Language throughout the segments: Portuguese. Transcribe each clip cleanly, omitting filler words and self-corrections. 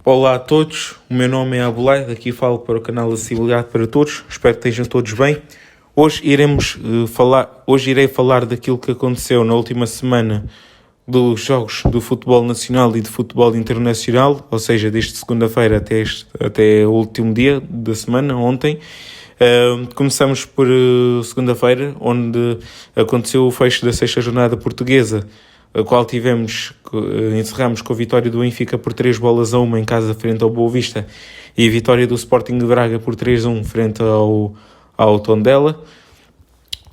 Olá a todos, o meu nome é Abulai, daqui falo para o canal Acessibilidade para Todos, espero que estejam todos bem. Hoje irei falar daquilo que aconteceu na última semana dos jogos do futebol nacional e de futebol internacional, ou seja, desde segunda-feira até o último dia da semana, ontem. Começamos por segunda-feira, onde aconteceu o fecho da sexta jornada portuguesa, a qual encerramos com a vitória do Benfica por 3-1 em casa frente ao Boa Vista e a vitória do Sporting de Braga por 3-1 frente ao Tondela.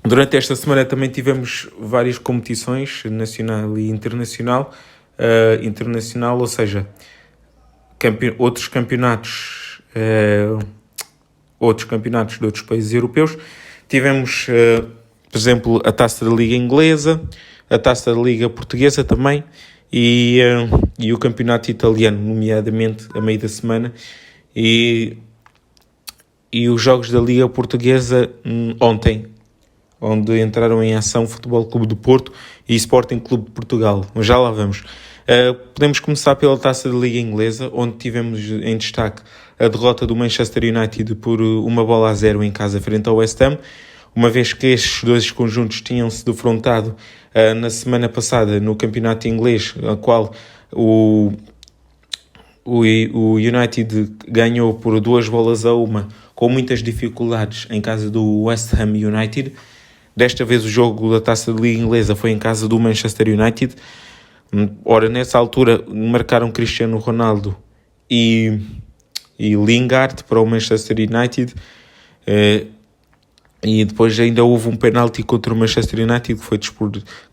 Durante esta semana também tivemos várias competições, nacional e internacional, ou seja, outros campeonatos de outros países europeus. Tivemos, por exemplo, a Taça da Liga Inglesa, a Taça da Liga Portuguesa também e o Campeonato Italiano, nomeadamente a meio da semana, e os jogos da Liga Portuguesa ontem, onde entraram em ação Futebol Clube do Porto e Sporting Clube de Portugal. Mas já lá vamos. Podemos começar pela Taça da Liga Inglesa, onde tivemos em destaque a derrota do Manchester United por 1-0 em casa frente ao West Ham, uma vez que estes dois conjuntos tinham-se defrontado na semana passada no campeonato inglês, a qual o United ganhou por 2-1 com muitas dificuldades em casa do West Ham United. Desta vez o jogo da Taça da Liga Inglesa foi em casa do Manchester United. Ora, nessa altura marcaram Cristiano Ronaldo e Lingard para o Manchester United, e depois ainda houve um penalti contra o Manchester United que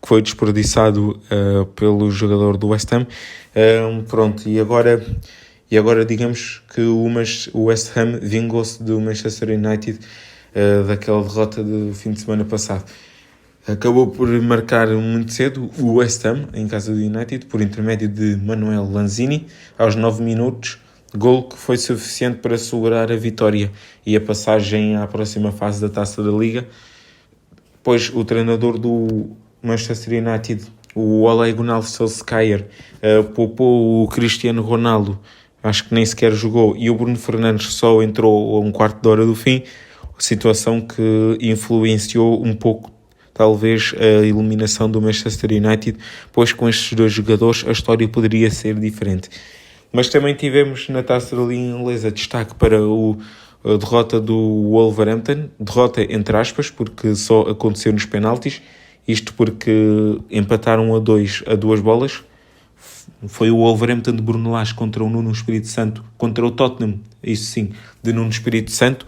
foi desperdiçado pelo jogador do West Ham. E agora digamos que o West Ham vingou-se do Manchester United daquela derrota do fim de semana passado. Acabou por marcar muito cedo o West Ham em casa do United por intermédio de Manuel Lanzini aos 9 minutos, gol que foi suficiente para assegurar a vitória e a passagem à próxima fase da Taça da Liga. Pois o treinador do Manchester United, o Ole Gunnar Solskjaer, poupou o Cristiano Ronaldo, acho que nem sequer jogou, e o Bruno Fernandes só entrou a um quarto de hora do fim, situação que influenciou um pouco talvez a eliminação do Manchester United, pois com estes dois jogadores a história poderia ser diferente. Mas também tivemos na Taça da Liga Inglesa destaque para a derrota do Wolverhampton, derrota entre aspas, porque só aconteceu nos penaltis, isto porque empataram a duas bolas. Foi o Wolverhampton de Bruno Lage contra o Nuno Espírito Santo, contra o Tottenham, isso sim, de Nuno Espírito Santo.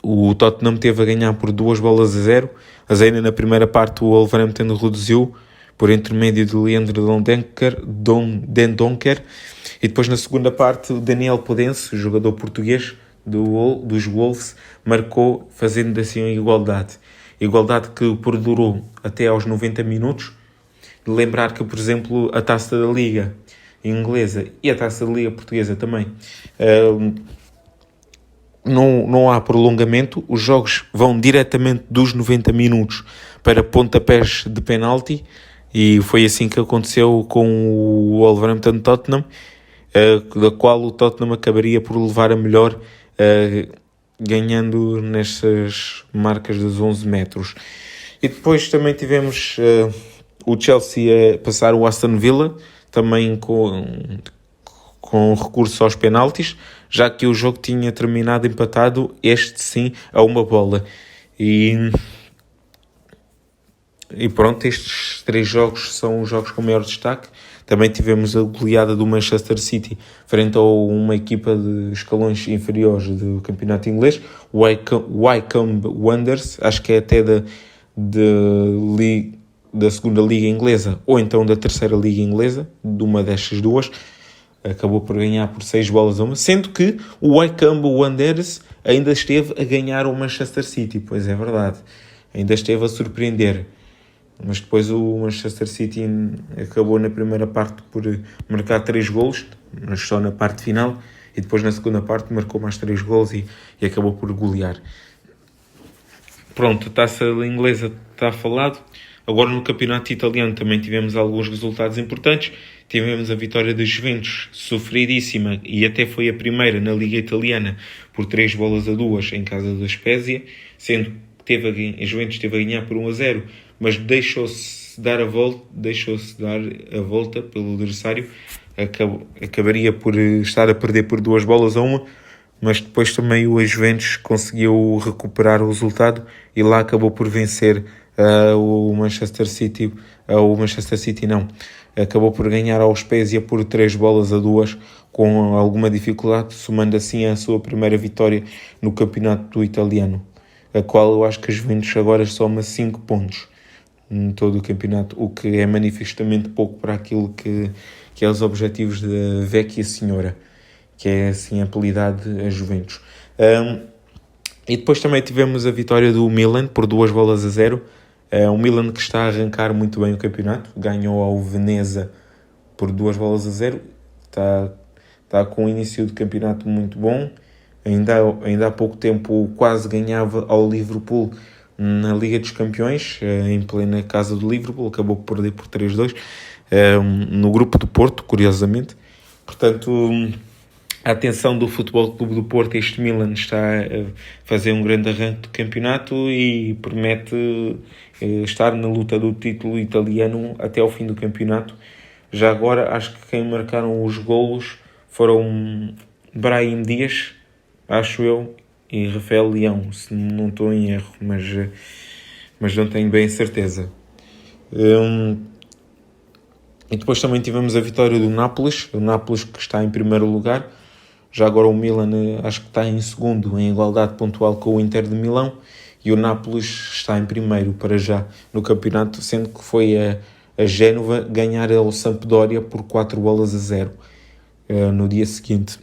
O Tottenham teve a ganhar por 2-0, mas ainda na primeira parte o Wolverhampton reduziu por intermédio de Leandro Dendoncker, e depois na segunda parte o Daniel Podense, jogador português dos Wolves, marcou, fazendo assim a igualdade que perdurou até aos 90 minutos. Lembrar que, por exemplo, a Taça da Liga Inglesa e a Taça da Liga Portuguesa também não há prolongamento, os jogos vão diretamente dos 90 minutos para pontapés de penalti, e foi assim que aconteceu com o Wolverhampton Tottenham, da qual o Tottenham acabaria por levar a melhor, ganhando nestas marcas dos 11 metros. E depois também tivemos o Chelsea a passar o Aston Villa, também com recurso aos penaltis, já que o jogo tinha terminado empatado, este sim, a uma bola. E pronto, estes três jogos são os jogos com maior destaque. Também tivemos a goleada do Manchester City frente a uma equipa de escalões inferiores do campeonato inglês, o Wycombe Wanderers, acho que é até da segunda liga inglesa, ou então da terceira liga inglesa, de uma destas duas. Acabou por ganhar por 6-1, sendo que o Wycombe Wanderers ainda esteve a ganhar o Manchester City, pois é verdade, ainda esteve a surpreender. Mas depois o Manchester City acabou na primeira parte por marcar 3 golos, mas só na parte final, e depois na segunda parte marcou mais 3 golos e acabou por golear. Pronto, a Taça Inglesa está falado. Agora no campeonato italiano também tivemos alguns resultados importantes. Tivemos a vitória da Juventus, sofridíssima, e até foi a primeira na Liga Italiana, por 3-2 em casa da Spezia, sendo que a Juventus teve a ganhar por 1-0, mas deixou-se dar a volta pelo adversário, acabaria por estar a perder por 2-1, mas depois também o Juventus conseguiu recuperar o resultado e lá acabou por vencer o Manchester City. Acabou por ganhar ao Spezia por 3-2, com alguma dificuldade, somando assim a sua primeira vitória no campeonato italiano, a qual eu acho que a Juventus agora soma 5 pontos em todo o campeonato, o que é manifestamente pouco para aquilo que é os objetivos da Vecchia Senhora, que é assim apelidado a Juventus. E depois também tivemos a vitória do Milan por 2-0. O Milan que está a arrancar muito bem o campeonato, ganhou ao Veneza por 2-0, está com um início de campeonato muito bom. Ainda há pouco tempo quase ganhava ao Liverpool na Liga dos Campeões, em plena casa do Liverpool, acabou por perder por 3-2, no grupo do Porto, curiosamente. Portanto, a atenção do Futebol Clube do Porto, este Milan está a fazer um grande arranque de campeonato e promete estar na luta do título italiano até ao fim do campeonato. Já agora, acho que quem marcaram os golos foram Brahim Dias, acho eu, e Rafael Leão, se não estou em erro, mas não tenho bem certeza. E depois também tivemos a vitória do Nápoles, o Nápoles que está em primeiro lugar. Já agora o Milan acho que está em segundo, em igualdade pontual com o Inter de Milão, e o Nápoles está em primeiro para já no campeonato, sendo que foi a Génova ganhar ao Sampdoria por 4-0 no dia seguinte.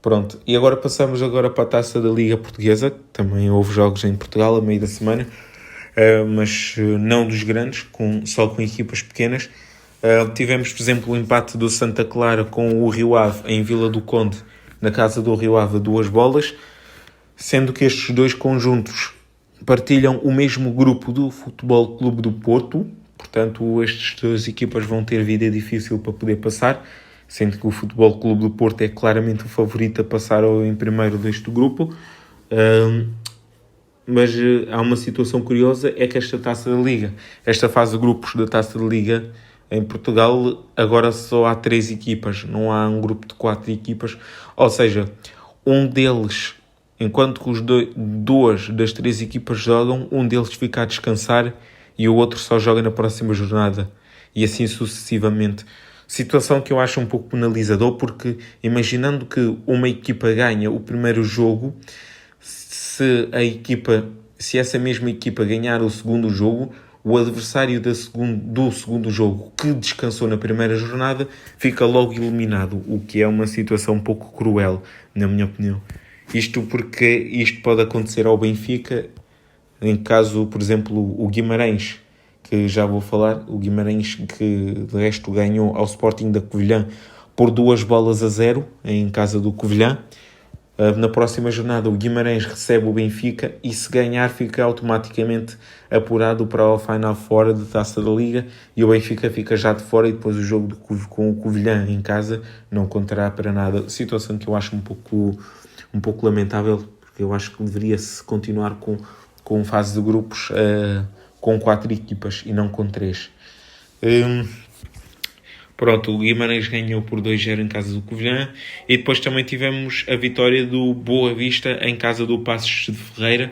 Pronto, e agora passamos para a Taça da Liga Portuguesa. Também houve jogos em Portugal a meio da semana, mas não dos grandes, só com equipas pequenas. Tivemos, por exemplo, o empate do Santa Clara com o Rio Ave em Vila do Conde, na casa do Rio Ave, a 2-2, sendo que estes dois conjuntos partilham o mesmo grupo do Futebol Clube do Porto. Portanto, estas duas equipas vão ter vida difícil para poder passar, sendo que o Futebol Clube do Porto é claramente o favorito a passar em primeiro deste grupo. Mas há uma situação curiosa, é que esta fase de grupos da Taça da Liga em Portugal, agora só há 3 equipas, não há um grupo de 4 equipas, ou seja, um deles, enquanto que duas das 3 equipas jogam, um deles fica a descansar e o outro só joga na próxima jornada, e assim sucessivamente. Situação que eu acho um pouco penalizador, porque imaginando que uma equipa ganha o primeiro jogo, se essa mesma equipa ganhar o segundo jogo, o adversário do segundo jogo que descansou na primeira jornada fica logo eliminado, o que é uma situação um pouco cruel, na minha opinião. Isto porque isto pode acontecer ao Benfica, em caso, por exemplo, o Guimarães, que já vou falar, o Guimarães que de resto ganhou ao Sporting da Covilhã por 2-0 em casa do Covilhã. Na próxima jornada o Guimarães recebe o Benfica e se ganhar fica automaticamente apurado para o Final Four de Taça da Liga e o Benfica fica já de fora, e depois o jogo com o Covilhã em casa não contará para nada. Situação que eu acho um pouco lamentável, porque eu acho que deveria-se continuar com fase de grupos com 4 equipas e não com 3. Pronto, o Guimarães ganhou por 2-0 em casa do Covilhã, e depois também tivemos a vitória do Boa Vista em casa do Passos de Ferreira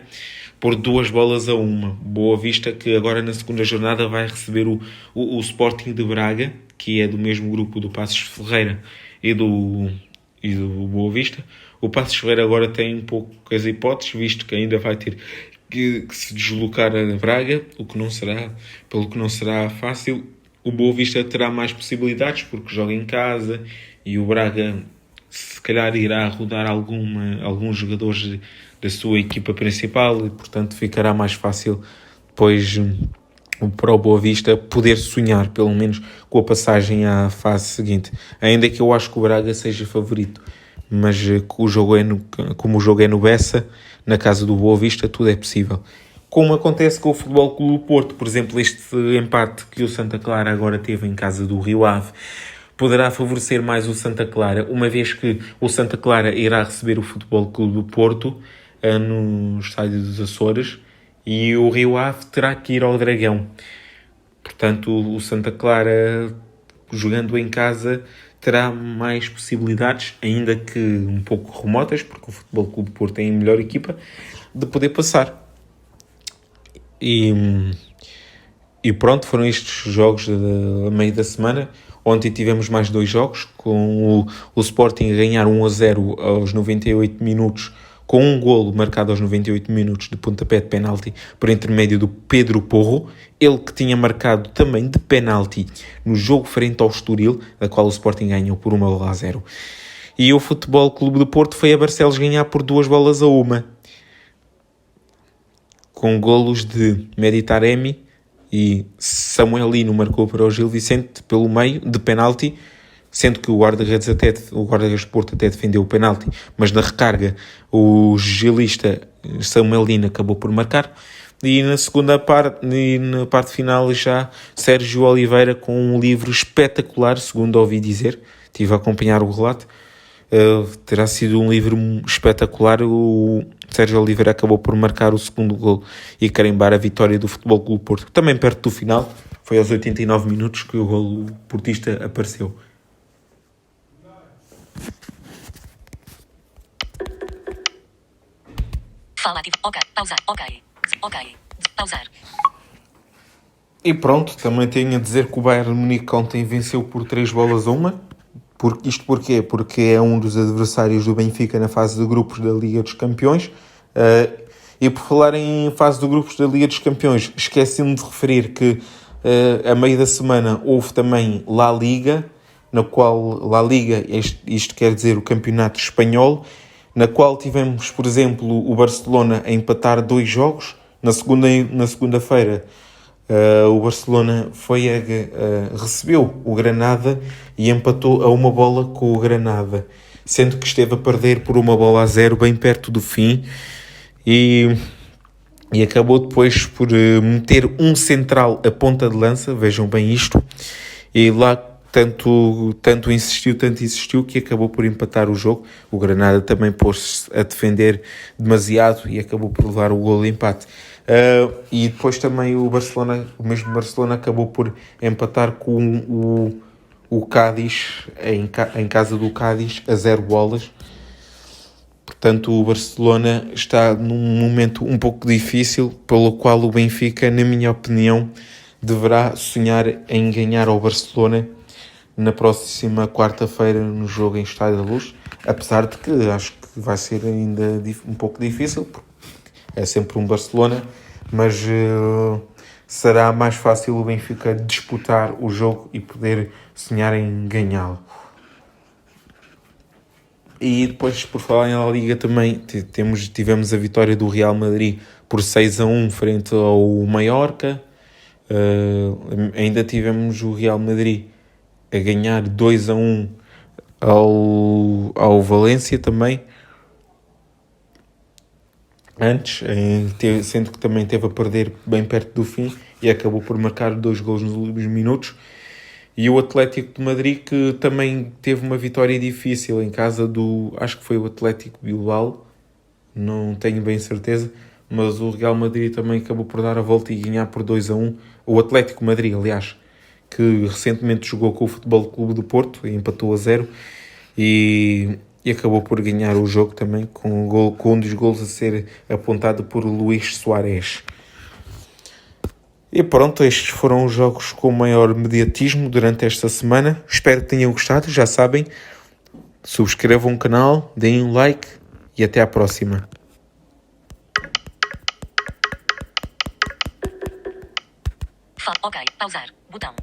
por 2-1. Boa Vista que agora na segunda jornada vai receber o Sporting de Braga, que é do mesmo grupo do Passos de Ferreira e do Boa Vista. O Passos de Ferreira agora tem poucas hipóteses, visto que ainda vai ter que se deslocar a Braga, pelo que não será fácil. O Boa Vista terá mais possibilidades porque joga em casa, e o Braga se calhar irá rodar alguns jogadores da sua equipa principal, e portanto ficará mais fácil depois para o Boa Vista poder sonhar pelo menos com a passagem à fase seguinte, ainda que eu acho que o Braga seja favorito, mas como o jogo é no Bessa, na casa do Boa Vista, tudo é possível. como acontece com o Futebol Clube do Porto. Por exemplo, este empate que o Santa Clara agora teve em casa do Rio Ave poderá favorecer mais o Santa Clara, uma vez que o Santa Clara irá receber o Futebol Clube do Porto no Estádio dos Açores e o Rio Ave terá que ir ao Dragão. Portanto, o Santa Clara, jogando em casa, terá mais possibilidades, ainda que um pouco remotas, porque o Futebol Clube do Porto tem a melhor equipa, de poder passar. E pronto, foram estes jogos a meio da semana. Ontem tivemos mais 2 jogos, com o Sporting a ganhar 1-0 aos 98 minutos, com um golo marcado aos 98 minutos de pontapé de penalti por intermédio do Pedro Porro, ele que tinha marcado também de penalti no jogo frente ao Estoril, da qual o Sporting ganhou por 1-0. E o Futebol Clube do Porto foi a Barcelos ganhar por 2-1, com golos de Mehdi Taremi e Samuelino marcou para o Gil Vicente pelo meio, de penalti, sendo que o guarda-redes do Porto até defendeu o penalti, mas na recarga o gilista Samuelino acabou por marcar. E na segunda parte, e na parte final já, Sérgio Oliveira com um livro espetacular, segundo ouvi dizer, estive a acompanhar o relato. Terá sido um livro espetacular. O Sérgio Oliveira acabou por marcar o segundo gol e carimbar a vitória do Futebol Clube Porto. Também perto do final, foi aos 89 minutos que o gol portista apareceu. Fala ativo. Ok. Pausar. Ok. Pausar. E pronto, também tenho a dizer que o Bayern de Munique ontem venceu por 3-1. Isto porquê? Porque é um dos adversários do Benfica na fase de grupos da Liga dos Campeões. E por falar em fase de grupos da Liga dos Campeões, esqueci-me de referir que a meio da semana houve também La Liga, na qual La Liga, isto quer dizer o campeonato espanhol, na qual tivemos, por exemplo, o Barcelona a empatar 2 jogos. Na segunda-feira, o Barcelona recebeu o Granada e empatou a 1-1 com o Granada, sendo que esteve a perder por 1-0 bem perto do fim e acabou depois por meter um central a ponta de lança, vejam bem isto, e lá tanto insistiu que acabou por empatar o jogo. O Granada também pôs-se a defender demasiado e acabou por levar o golo de empate. E depois também o mesmo Barcelona acabou por empatar com o Cádiz, em casa do Cádiz, a 0-0. Portanto, o Barcelona está num momento um pouco difícil, pelo qual o Benfica, na minha opinião, deverá sonhar em ganhar ao Barcelona na próxima quarta-feira no jogo em Estádio da Luz, apesar de que acho que vai ser ainda um pouco difícil, porque é sempre um Barcelona, mas será mais fácil o Benfica disputar o jogo e poder sonhar em ganhá-lo. E depois, por falar em La Liga, também tivemos a vitória do Real Madrid por 6-1 frente ao Mallorca. Ainda tivemos o Real Madrid a ganhar 2-1 ao Valência também. Antes, sendo que também esteve a perder bem perto do fim e acabou por marcar 2 gols nos últimos minutos. E o Atlético de Madrid, que também teve uma vitória difícil em casa acho que foi o Atlético Bilbao, não tenho bem certeza, mas o Real Madrid também acabou por dar a volta e ganhar por 2-1. O Atlético Madrid, aliás, que recentemente jogou com o Futebol Clube do Porto e empatou a 0 e acabou por ganhar o jogo também com um dos golos a ser apontado por Luís Soares. E pronto, estes foram os jogos com maior mediatismo durante esta semana. Espero que tenham gostado. Já sabem, subscrevam o canal, deem um like e até à próxima. Ok. Pausar. Botão.